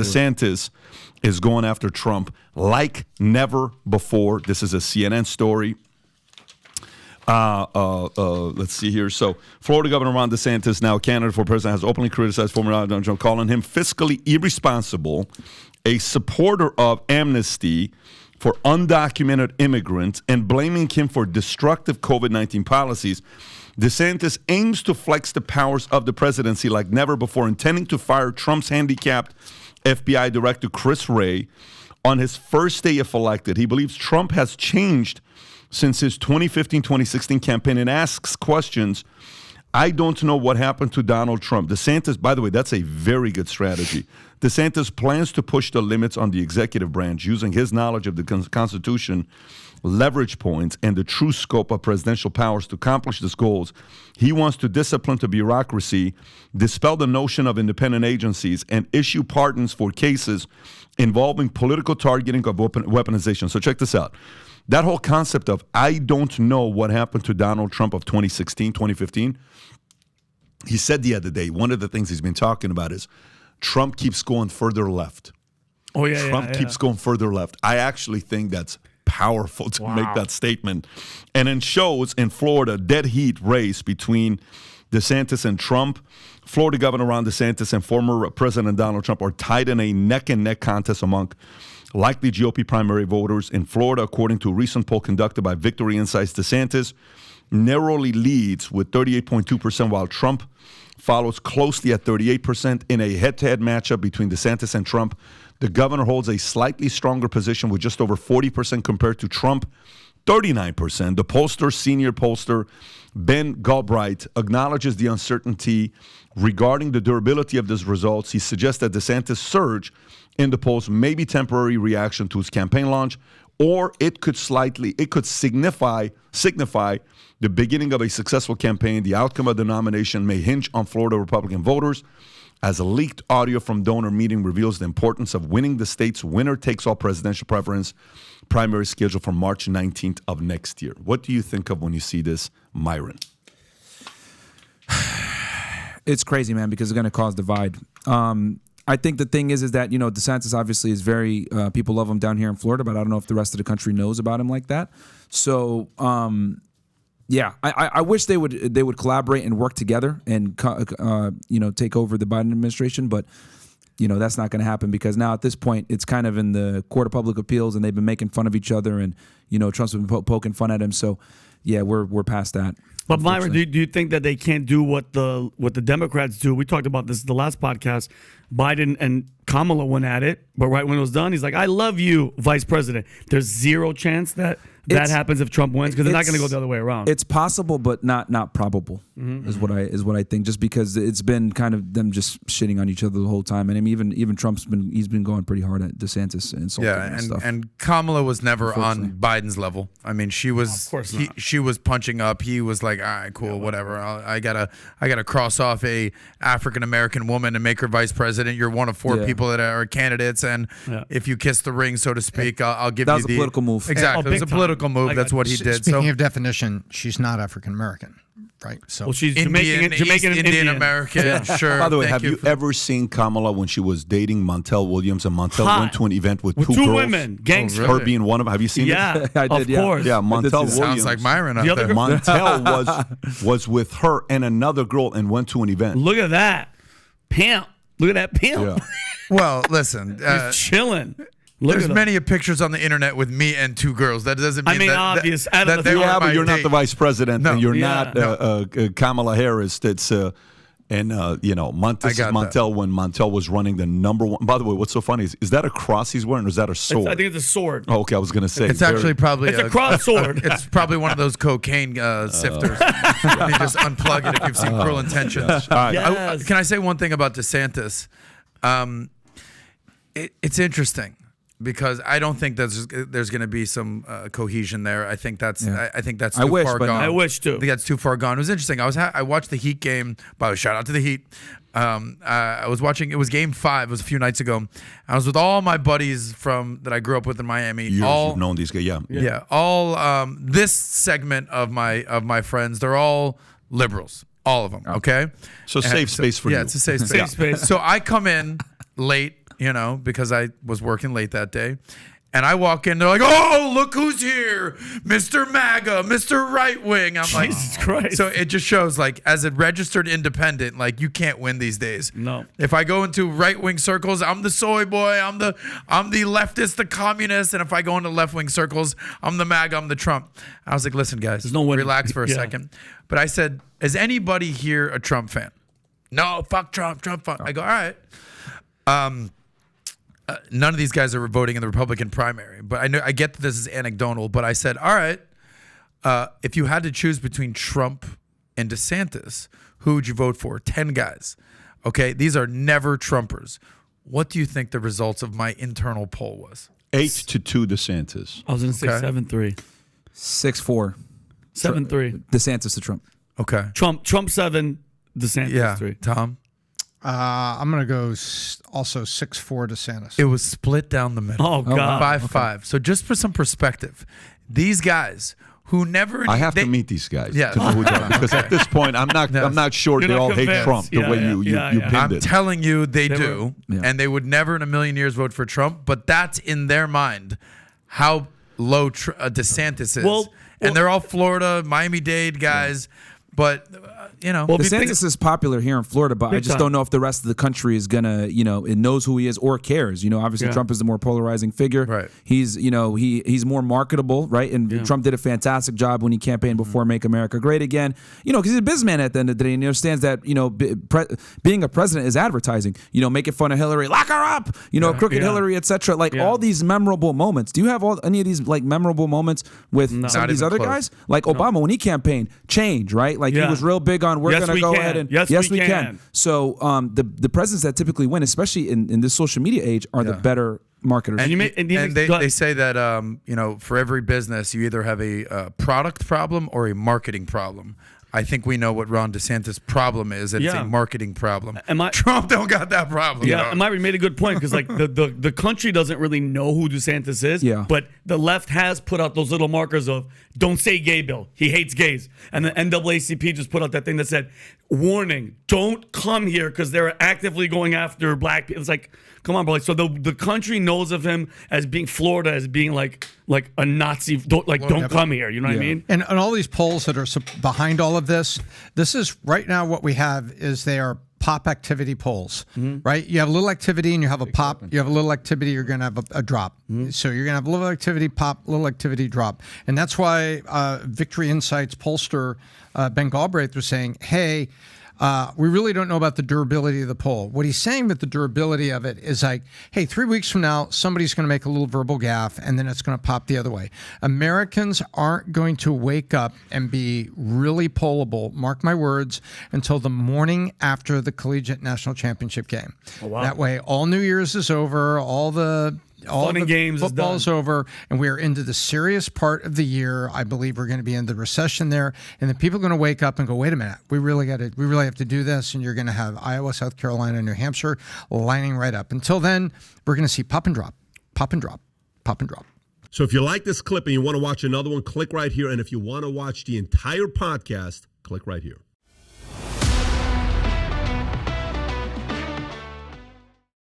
DeSantis is going after Trump like never before. This is a CNN story. Let's see here. So, Florida Governor Ron DeSantis, now a candidate for president, has openly criticized former Donald Trump, calling him fiscally irresponsible, a supporter of amnesty for undocumented immigrants, and blaming him for destructive COVID-19 policies. DeSantis aims to flex the powers of the presidency like never before, intending to fire Trump's handicapped FBI Director Chris Wray on his first day if elected. He believes Trump has changed since his 2015-2016 campaign and asks questions. I don't know what happened to Donald Trump. DeSantis, by the way, that's a very good strategy. DeSantis plans to push the limits on the executive branch using his knowledge of the Constitution, leverage points, and the true scope of presidential powers to accomplish his goals. He wants to discipline the bureaucracy, dispel the notion of independent agencies, and issue pardons for cases involving political targeting of weaponization. So check this out. That whole concept of I don't know what happened to Donald Trump of 2016, 2015, he said the other day, one of the things he's been talking about is Trump keeps going further left. Oh, yeah, Trump keeps going further left. I actually think that's powerful to make that statement. And it shows in Florida, dead heat race between DeSantis and Trump. Florida Governor Ron DeSantis and former President Donald Trump are tied in a neck-and-neck contest among likely GOP primary voters in Florida, according to a recent poll conducted by Victory Insights. DeSantis narrowly leads with 38.2%, while Trump follows closely at 38%. In a head-to-head matchup between DeSantis and Trump, the governor holds a slightly stronger position with just over 40% compared to Trump, 39%. The senior pollster, Ben Galbraith, acknowledges the uncertainty regarding the durability of these results. He suggests that DeSantis' surge in the polls may be temporary reaction to his campaign launch, or it could signify the beginning of a successful campaign. The outcome of the nomination may hinge on Florida Republican voters, as a leaked audio from donor meeting reveals the importance of winning the state's winner-takes-all presidential primary scheduled for March 19th of next year. What do you think of when you see this, Myron? It's crazy, man, because it's going to cause divide. I think the thing is that, DeSantis obviously is very, people love him down here in Florida, but I don't know if the rest of the country knows about him like that. So, yeah, I wish they would collaborate and work together and, take over the Biden administration. But, that's not going to happen because now at this point, it's kind of in the Court of Public Appeals and they've been making fun of each other and, Trump's been poking fun at him. So, yeah, we're past that. But Myron, do you think that they can't do what the Democrats do? We talked about this the last podcast. Biden and Kamala went at it, but right when it was done, he's like, "I love you, Vice President." There's zero chance that happens if Trump wins because they're not going to go the other way around. It's possible, but not probable. Is what I think. Just because it's been kind of them just shitting on each other the whole time, and I mean, even Trump's been going pretty hard at DeSantis and stuff. And Kamala was never on Biden's level. I mean, she was. Of course not. She was punching up. He was like, "All right, cool, whatever. I gotta cross off a African American woman and make her vice president. You're one of four people that are candidates, and if you kiss the ring, so to speak, I'll give you the." That was a political move. Exactly, it was a political move. That's what he did. Speaking of definition, she's not African American, right? So well, she's Indian American. Yeah. Sure. By the way, have you ever seen Kamala when she was dating Montel Williams, and Montel went to an event with two girls? Women, gangsters. Her being one of them. Have you seen it? Yeah, I did. Of course. Yeah, Montel Williams. Sounds like Myron up there. Montel was with her and another girl and went to an event. Look at that, pimp. Look at that pimp. Yeah. Well, listen, he's chilling. There's many pictures on the internet with me and two girls. That doesn't mean obvious. that they were but you're not the vice president, and you're not Kamala Harris. That's Montel when Montel was running the number one. By the way, what's so funny is that a cross he's wearing, or is that a sword? I think it's a sword. Oh, okay, I was going to say it's actually probably a cross sword. It's probably one of those cocaine sifters. You just unplug it if you've seen Cruel Intentions. All right. Yes. Can I say one thing about DeSantis? It's interesting. Because I don't think there's going to be some cohesion there. I think that's too far gone. I wish too. I think that's too far gone. It was interesting. I watched the Heat game. By the way, shout out to the Heat. I was watching. It was Game 5. It was a few nights ago. I was with all my buddies that I grew up with in Miami. You've known these guys, yeah. All this segment of my friends, they're all liberals, all of them. Okay. So safe space for you. Yeah, it's a safe space. So I come in late. you know, because I was working late that day. And I walk in, they're like, "Oh, look who's here, Mr. MAGA, Mr. Right Wing." I'm like, Jesus Christ. So it just shows, like, as a registered independent, like, you can't win these days. No. If I go into right wing circles, I'm the soy boy, I'm the leftist, the communist, and if I go into left wing circles, I'm the MAGA, I'm the Trump. I was like, listen, guys, no winning. relax for a second. But I said, is anybody here a Trump fan? No, fuck Trump, fuck. I go, all right. None of these guys are voting in the Republican primary, but I get that this is anecdotal, but I said, all right, if you had to choose between Trump and DeSantis, who would you vote for? 10 guys. Okay, these are never Trumpers. What do you think the results of my internal poll was? 8-2 DeSantis. I was going to say Okay. 7-3. 6-4. 7-3. DeSantis to Trump. Okay. Trump 7, DeSantis 3. Tom? I'm going to go also 6-4 DeSantis. It was split down the middle. Oh, God. 5-5. So just for some perspective, these guys who never... I have to meet these guys Yeah. to know who they are, because at this point I'm not sure You're they not all hate convinced. Trump the Yeah, way yeah, you yeah. pinned I'm it. telling you, they do, Yeah. and they would never in a million years vote for Trump. But that's in their mind how low DeSantis is, Well, and they're all Florida, Miami-Dade guys. But you know, Well, if you think- DeSantis is popular here in Florida, but I Big just time. don't know if the rest of the country is gonna, it knows who he is or cares. Obviously Yeah. Trump is the more polarizing figure. Right. He's, he's more marketable, right? And Trump did a fantastic job when he campaigned before "Make America Great Again." Because he's a businessman at the end of the day, and he understands that being a president is advertising. Making fun of Hillary, lock her up. Crooked Yeah. Hillary, etc. Like all these memorable moments. Do you have any of these like memorable moments with some Not of these even other close. guys? Like Obama when he campaigned, change, right? Like he Yeah. was real big on we're Yes, gonna we go can. ahead and Yes, we we can. can. So the presidents that typically win, especially in this social media age, are the better marketers. And you may- and you and may- go ahead. they say that for every business you either have a product problem or a marketing problem. I think we know what Ron DeSantis' problem is. It's Yeah. a marketing problem. And Trump don't got that problem. Yeah, dog. and Myron made a good point because like the country doesn't really know who DeSantis is. Yeah. But the left has put out those little markers of "Don't say gay bill. He hates gays." And the NAACP just put out that thing that said, "Warning: Don't come here because they're actively going after black people." It's like, come on, bro. Like, so the country knows of him as being Florida, as being like a Nazi. Don't come here. You know what I mean? And all these polls that are behind all of this is right now what we have is they are pop activity polls, right? You have a little activity and you have a pop. You have a little activity, you're going to have a drop. So you're going to have a little activity pop, little activity drop. And that's why Victory Insights pollster Ben Galbraith was saying, hey, we really don't know about the durability of the poll. What he's saying with the durability of it is like, hey, 3 weeks from now, somebody's going to make a little verbal gaffe and then it's going to pop the other way. Americans aren't going to wake up and be really pollable, mark my words, until the morning after the Collegiate National Championship game. Oh, wow. That way, all New Year's is over, all the and games is football is done. over, and we are into the serious part of the year. I believe we're going to be in the recession there, and the people are going to wake up and go, "Wait a minute, we really have to do this." And you're going to have Iowa, South Carolina, New Hampshire lining right up. Until then, we're going to see pop and drop, pop and drop, pop and drop. So if you like this clip and you want to watch another one, click right here. And if you want to watch the entire podcast, click right here.